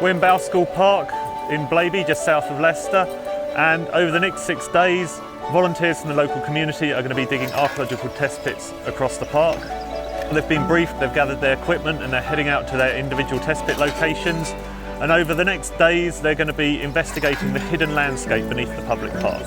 We're in Bouskell Park in Blaby, just south of Leicester, and over the next 6 days, volunteers from the local community are going to be digging archaeological test pits across the park. They've been briefed, they've gathered their equipment and they're heading out to their individual test pit locations, and over the next days they're going to be investigating the hidden landscape beneath the public park.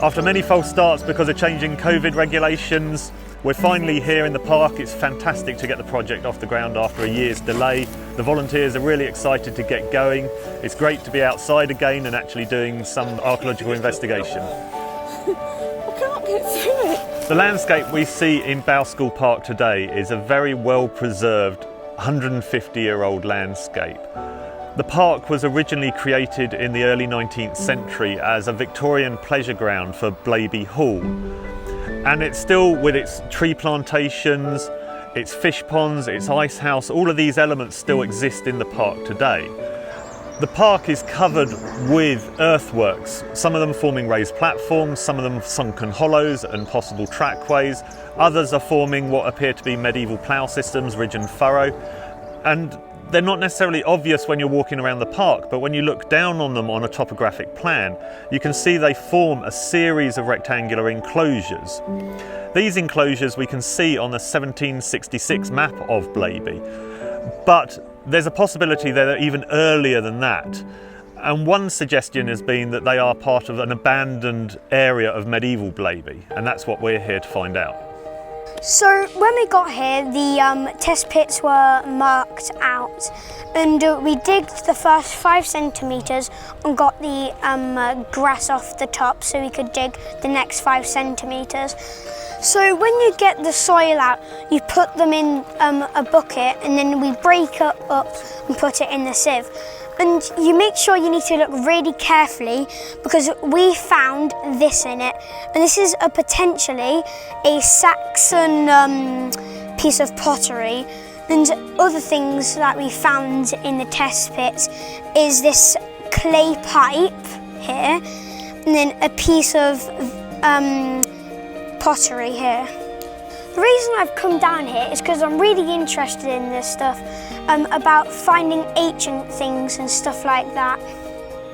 After many false starts because of changing COVID regulations, we're finally here in the park. It's fantastic to get the project off the ground after a year's delay. The volunteers are really excited to get going. It's great to be outside again and actually doing some archaeological investigation. I can't get through it. The landscape we see in Bouskell Park today is a very well preserved 150-year-old landscape. The park was originally created in the early 19th century as a Victorian pleasure ground for Blaby Hall. And it's still, with its tree plantations, its fish ponds, its ice house, all of these elements still exist in the park today. The park is covered with earthworks, some of them forming raised platforms, some of them sunken hollows and possible trackways. Others are forming what appear to be medieval plough systems, ridge and furrow. And they're not necessarily obvious when you're walking around the park, but when you look down on them on a topographic plan, you can see they form a series of rectangular enclosures. These enclosures we can see on the 1766 map of Blaby, but there's a possibility they're even earlier than that. And one suggestion has been that they are part of an abandoned area of medieval Blaby, and that's what we're here to find out. So when we got here, the test pits were marked out, and we digged the first 5 centimetres and got the grass off the top so we could dig the next 5 centimetres. So when you get the soil out, you put them in a bucket, and then we break it up and put it in the sieve. And you make sure you need to look really carefully because we found this in it. And this is potentially a Saxon piece of pottery. And other things that we found in the test pits is this clay pipe here, and then a piece of pottery here. The reason I've come down here is because I'm really interested in this stuff, about finding ancient things and stuff like that.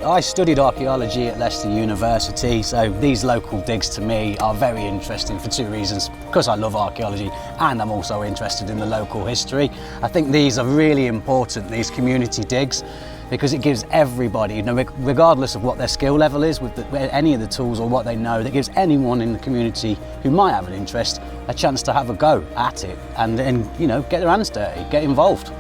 I studied archaeology at Leicester University, so these local digs to me are very interesting for 2 reasons. Because I love archaeology and I'm also interested in the local history. I think these are really important, these community digs, because it gives everybody, you know, regardless of what their skill level is with any of the tools or what they know, that gives anyone in the community who might have an interest a chance to have a go at it and you know, get their hands dirty, get involved.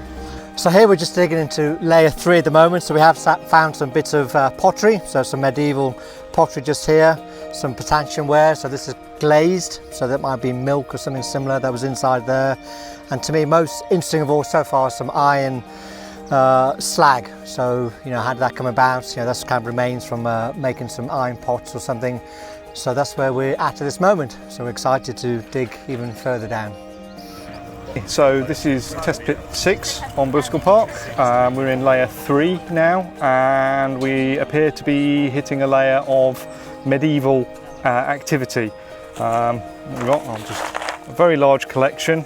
So here we're just digging into layer 3 at the moment, so we have found some bits of pottery, so some medieval pottery just here, some potassium ware, so this is glazed, so that might be milk or something similar that was inside there. And to me most interesting of all so far, some iron slag. So, you know, how did that come about? You know, that's kind of remains from making some iron pots or something. So that's where we're at this moment. So we're excited to dig even further down. So this is test pit 6 on Bouskell Park. We're in layer 3 now, and we appear to be hitting a layer of medieval activity. We've got just a very large collection.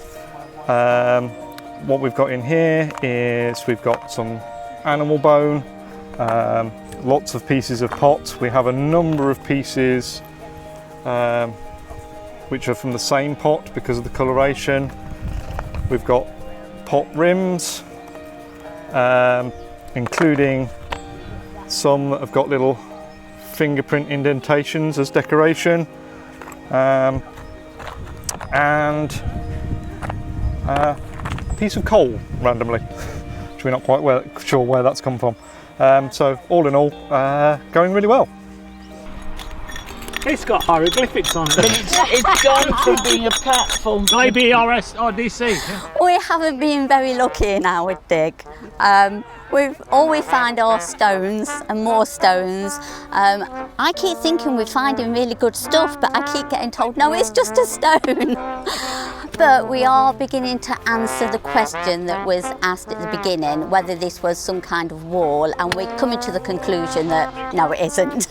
What we've got in here is we've got some animal bone, lots of pieces of pot. We have a number of pieces which are from the same pot because of the coloration. We've got pot rims, including some that have got little fingerprint indentations as decoration, and a piece of coal randomly, which we're not quite sure where that's come from. So all in all, going really well. It's got hieroglyphics on it. It's gone from being a platform to Blaby RSRDC. We haven't been very lucky in our dig. All we find are stones and more stones. I keep thinking we're finding really good stuff, but I keep getting told, no, it's just a stone. But we are beginning to answer the question that was asked at the beginning, whether this was some kind of wall, and we're coming to the conclusion that no, it isn't.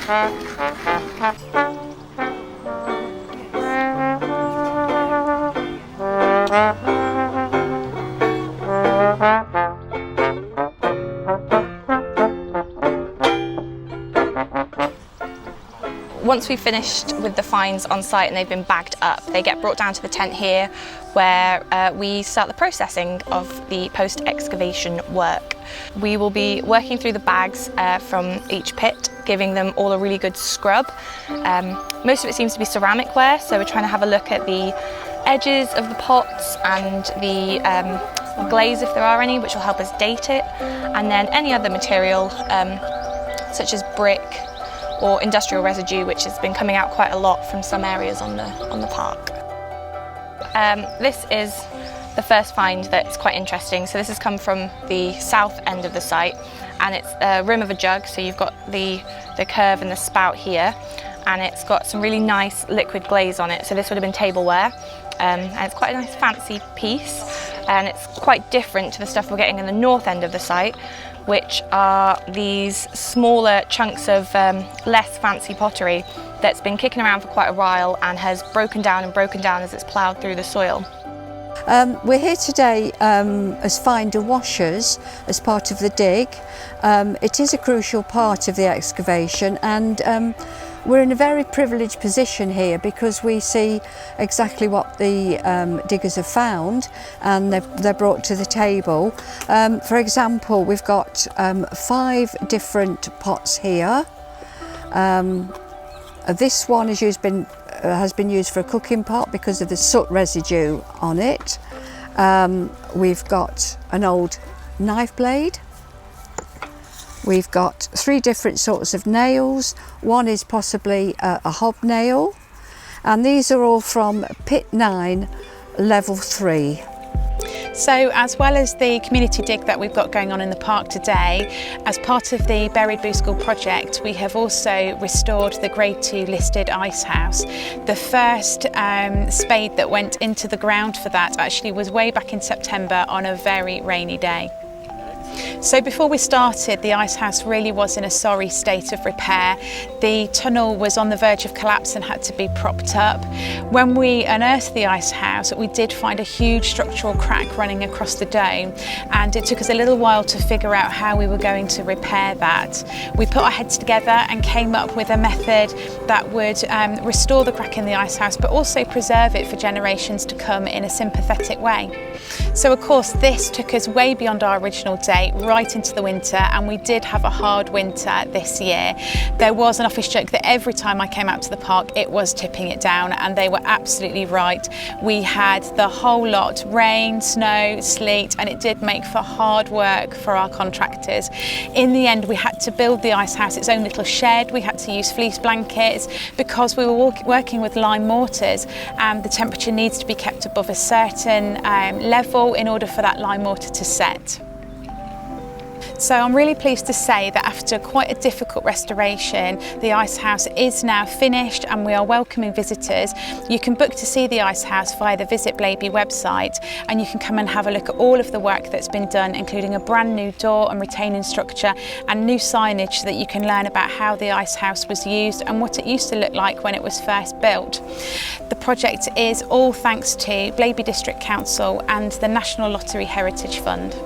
Once we've finished with the finds on site and they've been bagged up, they get brought down to the tent here where we start the processing of the post-excavation work. We will be working through the bags from each pit, giving them all a really good scrub. Most of it seems to be ceramic ware, so we're trying to have a look at the edges of the pots and the glaze if there are any, which will help us date it, and then any other material such as brick or industrial residue, which has been coming out quite a lot from some areas on the park. This is the first find that's quite interesting. So this has come from the south end of the site, and it's the rim of a jug, so you've got the curve and the spout here, and it's got some really nice liquid glaze on it, so this would have been tableware, and it's quite a nice fancy piece, and it's quite different to the stuff we're getting in the north end of the site, which are these smaller chunks of less fancy pottery that's been kicking around for quite a while and has broken down as it's ploughed through the soil. We're here today as finder washers as part of the dig. It is a crucial part of the excavation, and we're in a very privileged position here because we see exactly what the diggers have found, and they're brought to the table. For example, we've got 5 different pots here. This one has been used for a cooking pot because of the soot residue on it. We've got an old knife blade. We've got 3 different sorts of nails. One is possibly a hobnail, and these are all from pit 9, level 3. So as well as the community dig that we've got going on in the park today, as part of the Buried Bouskell project, we have also restored the Grade 2 listed ice house. The first spade that went into the ground for that actually was way back in September on a very rainy day. So before we started, the ice house really was in a sorry state of repair. The tunnel was on the verge of collapse and had to be propped up. When we unearthed the ice house, we did find a huge structural crack running across the dome, and it took us a little while to figure out how we were going to repair that. We put our heads together and came up with a method that would restore the crack in the ice house, but also preserve it for generations to come in a sympathetic way. So of course this took us way beyond our original date, right into the winter, and we did have a hard winter this year. There was an office joke that every time I came out to the park it was tipping it down, and they were absolutely right. We had the whole lot, rain, snow, sleet, and it did make for hard work for our contractors. In the end we had to build the ice house its own little shed. We had to use fleece blankets because we were working with lime mortars, and the temperature needs to be kept above a certain level in order for that lime mortar to set. So I'm really pleased to say that after quite a difficult restoration, the ice house is now finished and we are welcoming visitors. You can book to see the ice house via the Visit Blaby website, and you can come and have a look at all of the work that's been done, including a brand new door and retaining structure and new signage, so that you can learn about how the ice house was used and what it used to look like when it was first built. The project is all thanks to Blaby District Council and the National Lottery Heritage Fund.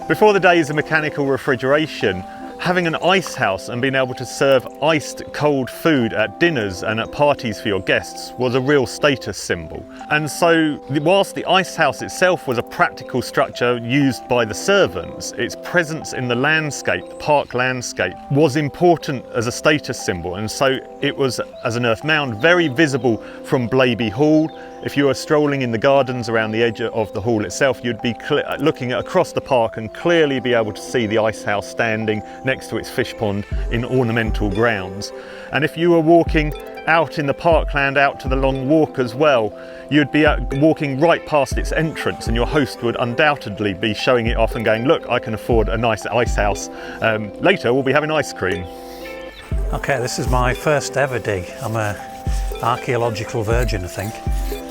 Before the days of mechanical refrigeration, having an ice house and being able to serve iced cold food at dinners and at parties for your guests was a real status symbol. And so whilst the ice house itself was a practical structure used by the servants, its presence in the landscape, the park landscape, was important as a status symbol. And so it was, as an earth mound, very visible from Blaby Hall. If you were strolling in the gardens around the edge of the hall itself, you'd be looking across the park and clearly be able to see the ice house standing next to its fish pond in ornamental grounds. And if you were walking out in the parkland out to the long walk as well, you'd be walking right past its entrance, and your host would undoubtedly be showing it off and going, look, I can afford a nice ice house. Later we'll be having ice cream. Okay, this is my first ever dig. I'm an archaeological virgin, I think.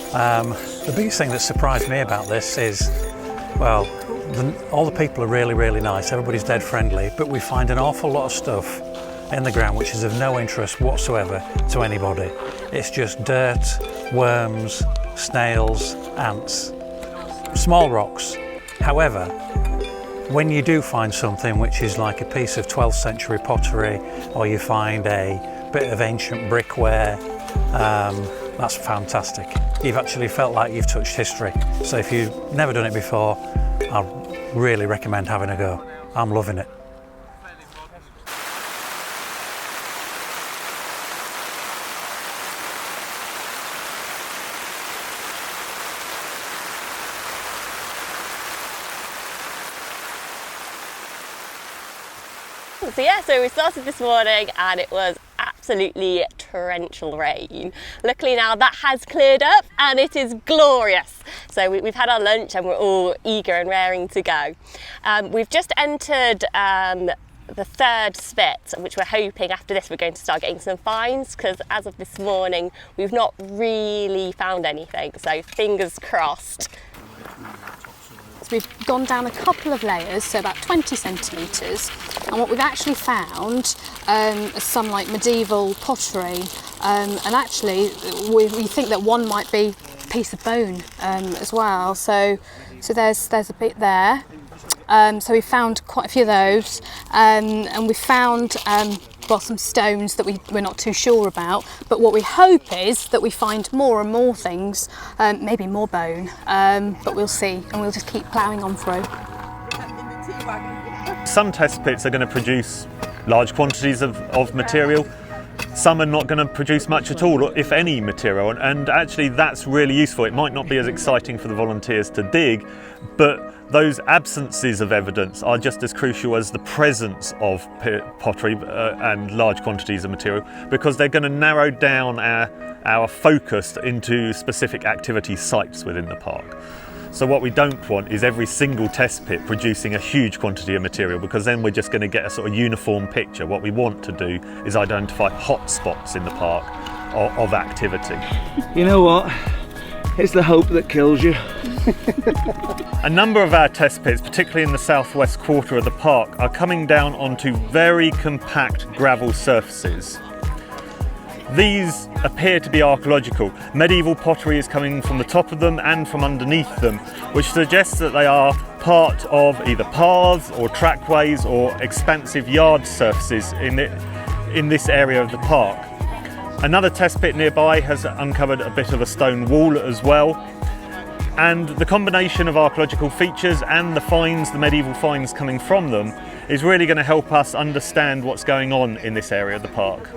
The biggest thing that surprised me about this is, well, all the people are really, really nice. Everybody's dead friendly, but we find an awful lot of stuff in the ground which is of no interest whatsoever to anybody. It's just dirt, worms, snails, ants, small rocks. However, when you do find something which is like a piece of 12th century pottery, or you find a bit of ancient brickware, that's fantastic. You've actually felt like you've touched history. So if you've never done it before, I really recommend having a go. I'm loving it. So we started this morning and it was absolutely torrential rain. Luckily now that has cleared up and it is glorious. So we've had our lunch and we're all eager and raring to go. We've just entered the third spit, which we're hoping after this we're going to start getting some finds, because as of this morning we've not really found anything, so fingers crossed. We've gone down a couple of layers, so about 20 centimetres, and what we've actually found is some like medieval pottery, and actually we think that one might be a piece of bone as well. So there's a bit there. So we found quite a few of those, and we found well, some stones that we're not too sure about, but what we hope is that we find more and more things, maybe more bone, but we'll see, and we'll just keep ploughing on through. Some test pits are going to produce large quantities of material. Some are not going to produce much at all, if any material, and actually that's really useful. It might not be as exciting for the volunteers to dig, but those absences of evidence are just as crucial as the presence of pottery and large quantities of material, because they're going to narrow down our focus into specific activity sites within the park. So what we don't want is every single test pit producing a huge quantity of material, because then we're just going to get a sort of uniform picture. What we want to do is identify hot spots in the park of activity. You know what? It's the hope that kills you. A number of our test pits, particularly in the southwest quarter of the park, are coming down onto very compact gravel surfaces. These appear to be archaeological. Medieval pottery is coming from the top of them and from underneath them, which suggests that they are part of either paths or trackways or expansive yard surfaces in this area of the park. Another test pit nearby has uncovered a bit of a stone wall as well. And the combination of archaeological features and the finds, the medieval finds coming from them, is really going to help us understand what's going on in this area of the park.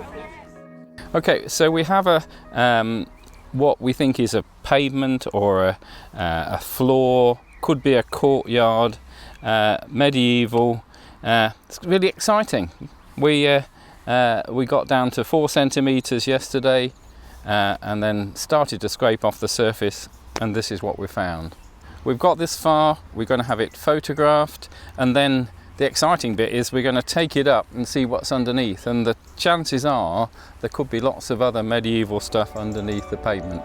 Okay, so we have what we think is a pavement or a floor, could be a courtyard, medieval. It's really exciting. We got down to 4 centimetres yesterday and then started to scrape off the surface, and this is what we found. We've got this far, we're going to have it photographed, and then the exciting bit is we're going to take it up and see what's underneath, and the chances are there could be lots of other medieval stuff underneath the pavement.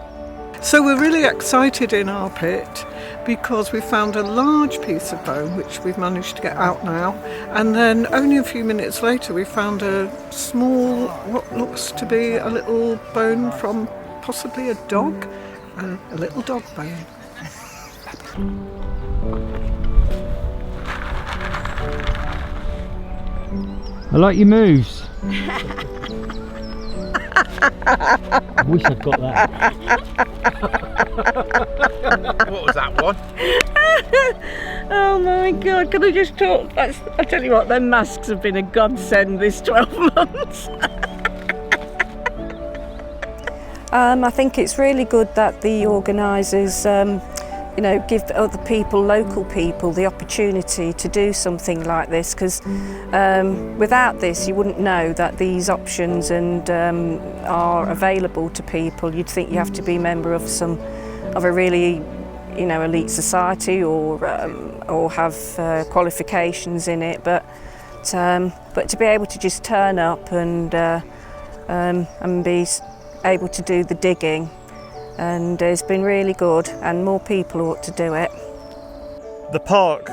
So we're really excited in our pit because we found a large piece of bone which we've managed to get out now, and then only a few minutes later we found a small, what looks to be a little bone from possibly a dog, a little dog bone. I like your moves. I wish I'd got that. What was that one? Oh my God, can I just talk? I tell you what, them masks have been a godsend this 12 months. I think it's really good that the organisers give other people, local people, the opportunity to do something like this, because without this you wouldn't know that these options are available to people. You'd think you have to be a member of a really elite society or have qualifications in it, but to be able to just turn up and be able to do the digging, and it's been really good, and more people ought to do it. The park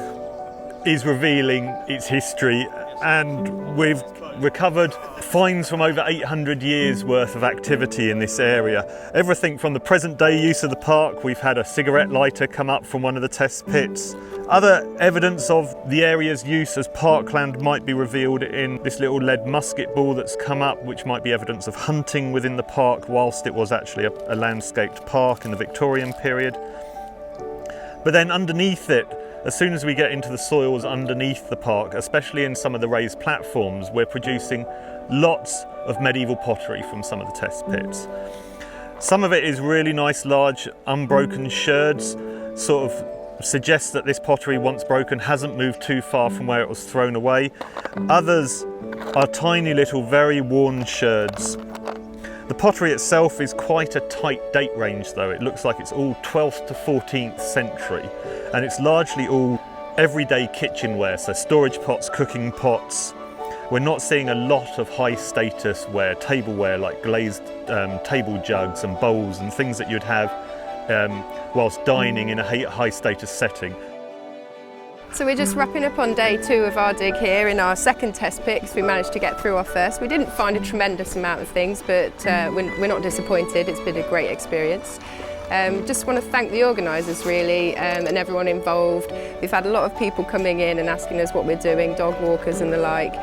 is revealing its history and we've recovered finds from over 800 years worth of activity in this area. Everything from the present day use of the park. We've had a cigarette lighter come up from one of the test pits. Other evidence of the area's use as parkland might be revealed in this little lead musket ball that's come up, which might be evidence of hunting within the park whilst it was actually a landscaped park in the Victorian period. But then underneath it, as soon as we get into the soils underneath the park, especially in some of the raised platforms, we're producing lots of medieval pottery from some of the test pits. Some of it is really nice, large, unbroken sherds, sort of suggests that this pottery, once broken, hasn't moved too far from where it was thrown away. Others are tiny little, very worn sherds. The pottery itself is quite a tight date range though. It looks like it's all 12th to 14th century, and it's largely all everyday kitchenware, so storage pots, cooking pots. We're not seeing a lot of high status ware, tableware like glazed table jugs and bowls and things that you'd have whilst dining in a high status setting. So we're just wrapping up on day 2 of our dig here in our second test pit, because we managed to get through our first. We didn't find a tremendous amount of things, but we're not disappointed. It's been a great experience. Just want to thank the organisers really and everyone involved. We've had a lot of people coming in and asking us what we're doing, dog walkers and the like.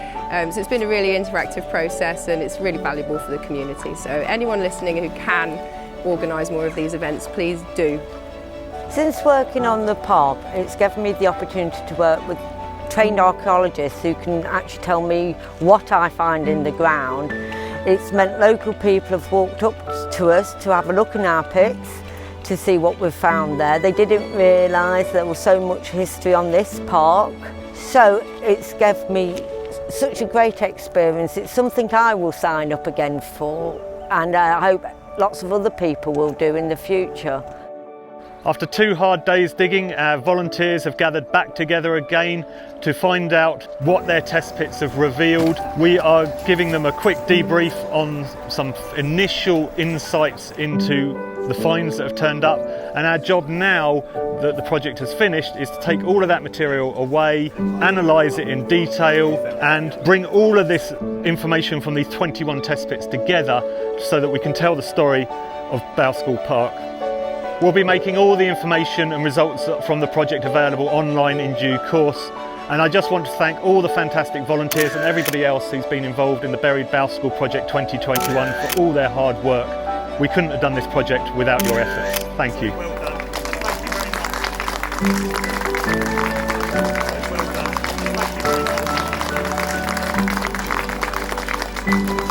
So it's been a really interactive process, and it's really valuable for the community. So anyone listening who can organise more of these events, please do. Since working on the park, it's given me the opportunity to work with trained archaeologists who can actually tell me what I find in the ground. It's meant local people have walked up to us to have a look in our pits to see what we've found there. They didn't realise there was so much history on this park. So it's given me such a great experience. It's something I will sign up again for, and I hope lots of other people will do in the future. After 2 hard days digging, our volunteers have gathered back together again to find out what their test pits have revealed. We are giving them a quick debrief on some initial insights into the finds that have turned up, and our job now that the project has finished is to take all of that material away, analyse it in detail and bring all of this information from these 21 test pits together so that we can tell the story of Bouskell Park. We'll be making all the information and results from the project available online in due course, and I just want to thank all the fantastic volunteers and everybody else who's been involved in the Buried Bouskell Project 2021 for all their hard work. We couldn't have done this project without your efforts. Thank you. Well done. Thank you very much.